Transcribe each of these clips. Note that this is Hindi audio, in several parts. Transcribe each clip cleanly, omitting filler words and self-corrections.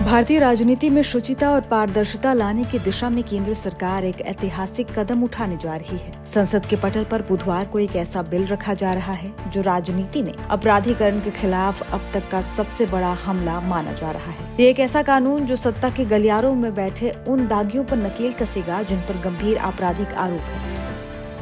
भारतीय राजनीति में शुचिता और पारदर्शिता लाने की दिशा में केंद्र सरकार एक ऐतिहासिक कदम उठाने जा रही है। संसद के पटल पर बुधवार को एक ऐसा बिल रखा जा रहा है जो राजनीति में अपराधीकरण के खिलाफ अब तक का सबसे बड़ा हमला माना जा रहा है। ये एक ऐसा कानून जो सत्ता के गलियारों में बैठे उन दागियों पर नकेल कसेगा जिन पर गंभीर आपराधिक आरोप है।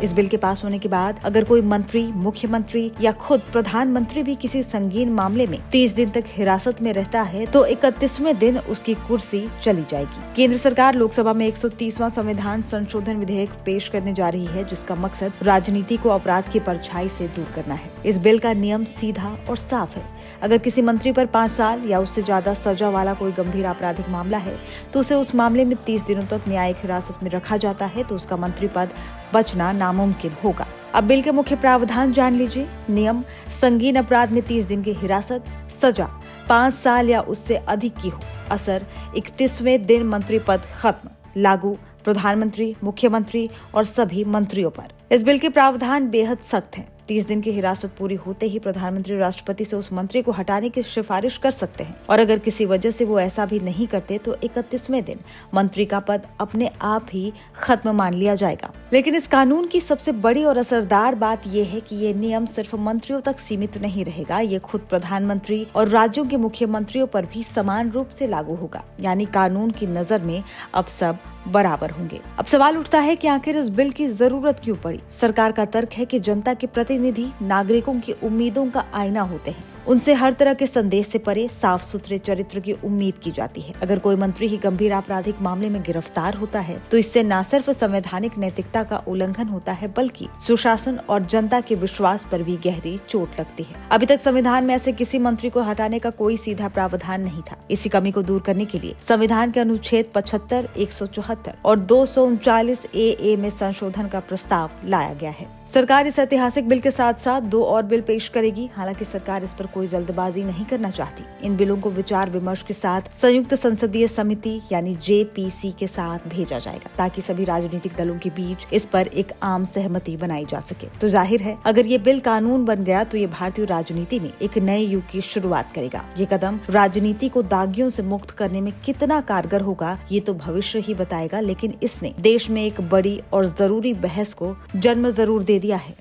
इस बिल के पास होने के बाद अगर कोई मंत्री, मुख्यमंत्री या खुद प्रधानमंत्री भी किसी संगीन मामले में 30 दिन तक हिरासत में रहता है तो 31वें दिन उसकी कुर्सी चली जाएगी। केंद्र सरकार लोकसभा में 130वां संविधान संशोधन विधेयक पेश करने जा रही है जिसका मकसद राजनीति को अपराध की परछाई से दूर करना है। इस बिल का नियम सीधा और साफ है। अगर किसी मंत्री पर 5 साल या उससे ज्यादा सजा वाला कोई गंभीर आपराधिक मामला है तो उसे उस मामले में 30 दिनों तक न्यायिक हिरासत में रखा जाता है तो उसका मंत्री पद बचना नामुमकिन होगा। अब बिल के मुख्य प्रावधान जान लीजिए। नियम: संगीन अपराध में 30 दिन की हिरासत, सजा 5 साल या उससे अधिक की हो। असर: 31वें दिन मंत्री पद खत्म। लागू: प्रधानमंत्री, मुख्यमंत्री और सभी मंत्रियों पर। इस बिल के प्रावधान बेहद सख्त हैं। 30 दिन की हिरासत पूरी होते ही प्रधानमंत्री राष्ट्रपति से उस मंत्री को हटाने की सिफारिश कर सकते हैं और अगर किसी वजह से वो ऐसा भी नहीं करते तो 31वें दिन मंत्री का पद अपने आप ही खत्म मान लिया जाएगा। लेकिन इस कानून की सबसे बड़ी और असरदार बात यह है कि ये नियम सिर्फ मंत्रियों तक सीमित नहीं रहेगा। ये खुद प्रधानमंत्री और राज्यों के मुख्यमंत्रियों पर भी समान रूप से लागू होगा। यानी कानून की नजर में अब सब बराबर होंगे। अब सवाल उठता है कि आखिर इस बिल की जरूरत क्यों पड़ी। सरकार का तर्क है कि जनता के प्रतिनिधि नागरिकों की उम्मीदों का आईना होते हैं। उनसे हर तरह के संदेश से परे साफ सुथरे चरित्र की उम्मीद की जाती है। अगर कोई मंत्री ही गंभीर आपराधिक मामले में गिरफ्तार होता है तो इससे न सिर्फ संवैधानिक नैतिकता का उल्लंघन होता है बल्कि सुशासन और जनता के विश्वास पर भी गहरी चोट लगती है। अभी तक संविधान में ऐसे किसी मंत्री को हटाने का कोई सीधा प्रावधान नहीं था। इसी कमी को दूर करने के लिए संविधान के अनुच्छेद 75, 174 और 239 ए में संशोधन का प्रस्ताव लाया गया है। सरकार इस ऐतिहासिक बिल के साथ साथ 2 और बिल पेश करेगी। हालांकि सरकार इस पर कोई जल्दबाजी नहीं करना चाहती। इन बिलों को विचार विमर्श के साथ संयुक्त संसदीय समिति यानी JPC के साथ भेजा जाएगा ताकि सभी राजनीतिक दलों के बीच इस पर एक आम सहमति बनाई जा सके। तो जाहिर है अगर ये बिल कानून बन गया तो ये भारतीय राजनीति में एक नए युग की शुरुआत करेगा। ये कदम राजनीति को दागियों से मुक्त करने में कितना कारगर होगा ये तो भविष्य ही बताएगा, लेकिन इसने देश में एक बड़ी और जरूरी बहस को जन्म जरूर दे दिया है।